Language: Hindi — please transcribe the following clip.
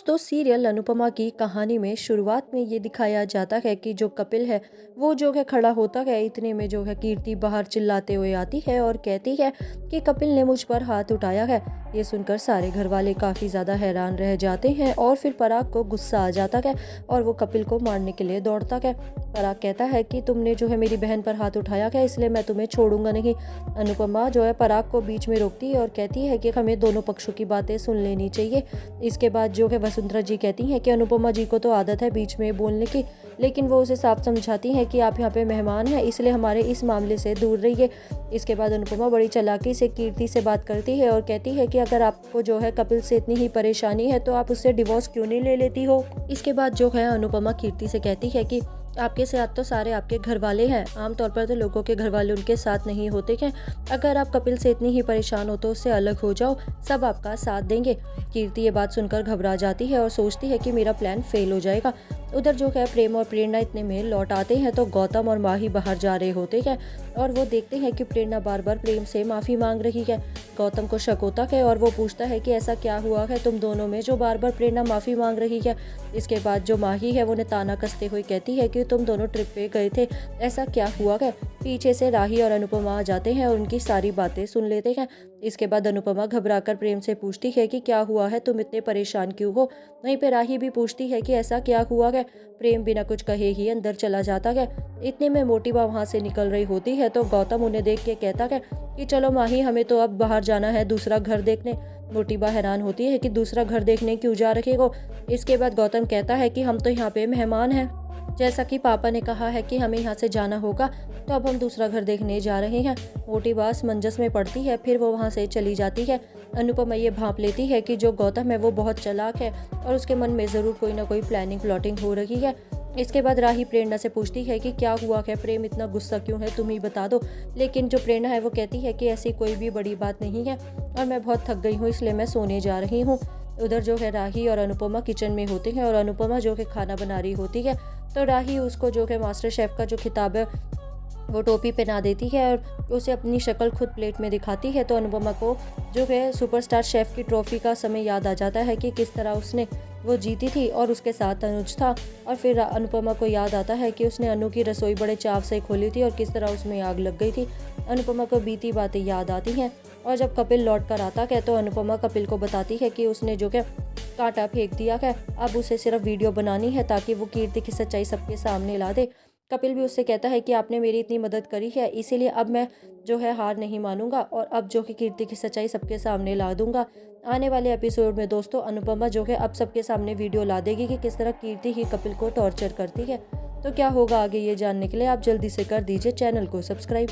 दोस्तों सीरियल अनुपमा की कहानी में शुरुआत में ये दिखाया जाता है कि जो कपिल है वो जो है खड़ा होता है। इतने में जो है कीर्ति बाहर चिल्लाते हुए आती है और कहती है कि कपिल ने मुझ पर हाथ उठाया है। ये सुनकर सारे घर वाले काफ़ी ज़्यादा हैरान रह जाते हैं और फिर पराग को गुस्सा आ जाता है और वो कपिल को मारने के लिए दौड़ता है। पराग कहता है कि तुमने जो है मेरी बहन पर हाथ उठाया है, इसलिए मैं तुम्हें छोड़ूंगा नहीं। अनुपमा जो है पराग को बीच में रोकती है और कहती है कि हमें दोनों पक्षों की बातें सुन लेनी चाहिए। इसके बाद जो है वसुंधरा जी कहती हैं कि अनुपमा जी को तो आदत है बीच में बोलने की, लेकिन वो उसे साफ समझाती हैं कि आप यहाँ पे मेहमान हैं, इसलिए हमारे इस मामले से दूर रहिए। इसके बाद अनुपमा बड़ी चालाकी से कीर्ति से बात करती है और कहती है कि अगर आपको जो है कपिल से इतनी ही परेशानी है तो आप उससे डिवोर्स क्यों नहीं ले लेती हो। इसके बाद जो है अनुपमा कीर्ति से कहती है कि आपके साथ तो सारे आपके घर वाले हैं, आमतौर पर तो लोगों के घर वाले उनके साथ नहीं होते हैं। अगर आप कपिल से इतनी ही परेशान हो तो उससे अलग हो जाओ, सब आपका साथ देंगे। कीर्ति ये बात सुनकर घबरा जाती है और सोचती है कि मेरा प्लान फेल हो जाएगा। उधर जो है प्रेम और प्रेरणा इतने में लौट आते हैं तो गौतम और माही बाहर जा रहे होते हैं और वो देखते हैं कि प्रेरणा बार बार प्रेम से माफ़ी मांग रही है। गौतम को शक होता है और वो पूछता है कि ऐसा क्या हुआ है तुम दोनों में जो बार बार प्रेरणा माफ़ी मांग रही है। इसके बाद जो माही है वो ताना कसते हुए कहती है कि तुम दोनों ट्रिप पे गए थे, ऐसा क्या हुआ है। पीछे से राही और अनुपमा आ जाते हैं और उनकी सारी बातें सुन लेते हैं। इसके बाद अनुपमा घबराकर प्रेम से पूछती है कि क्या हुआ है, तुम इतने परेशान क्यों हो। वहीं पे राही भी पूछती है कि ऐसा क्या हुआ है। प्रेम बिना कुछ कहे ही अंदर चला जाता है। इतने में मोटिबा वहां से निकल रही होती है तो गौतम उन्हें देख के कहता है कि चलो माही, हमें तो अब बाहर जाना है दूसरा घर देखने। मोटिबा हैरान होती है कि दूसरा घर देखने क्यों जा रहे हो। इसके बाद गौतम कहता है कि हम तो यहाँ पे मेहमान हैं, जैसा कि पापा ने कहा है कि हमें यहाँ से जाना होगा, तो अब हम दूसरा घर देखने जा रहे हैं। मोटिबा असमंजस में पड़ती है, फिर वो वहाँ से चली जाती है। अनुपमा ये भांप लेती है कि जो गौतम है वो बहुत चालाक है और उसके मन में ज़रूर कोई ना कोई प्लानिंग प्लॉटिंग हो रही है। इसके बाद राही प्रेरणा से पूछती है कि क्या हुआ है प्रेम, इतना गुस्सा क्यों है, तुम ही बता दो। लेकिन जो प्रेरणा है वो कहती है कि ऐसी कोई भी बड़ी बात नहीं है और मैं बहुत थक गई हूँ, इसलिए मैं सोने जा रही हूँ। उधर जो है राही और अनुपमा किचन में होते हैं और अनुपमा जो है खाना बना रही होती है तो राही उसको जो है मास्टर शेफ़ का जो खिताब है वो टोपी पहना देती है और उसे अपनी शक्ल खुद प्लेट में दिखाती है। तो अनुपमा को जो है सुपरस्टार शेफ़ की ट्रॉफी का समय याद आ जाता है कि किस तरह उसने वो जीती थी और उसके साथ अनुज था। और फिर अनुपमा को याद आता है कि उसने अनु की रसोई बड़े चाव से खोली थी और किस तरह उसमें आग लग गई थी। अनुपमा को बीती बातें याद आती हैं और जब कपिल लौट कर आता है तो अनुपमा कपिल को बताती है कि उसने जो है कांटा फेंक दिया है, अब उसे सिर्फ वीडियो बनानी है ताकि वो कीर्ति की सच्चाई सबके सामने ला दे। कपिल भी उससे कहता है कि आपने मेरी इतनी मदद करी है, इसीलिए अब मैं जो है हार नहीं मानूंगा और अब जो है कीर्ति की सच्चाई सबके सामने ला दूंगा। आने वाले एपिसोड में दोस्तों अनुपमा जो है अब सबके सामने वीडियो ला देगी कि किस तरह कीर्ति ही कपिल को टॉर्चर करती है। तो क्या होगा आगे, ये जानने के लिए आप जल्दी से कर दीजिए चैनल को सब्सक्राइब।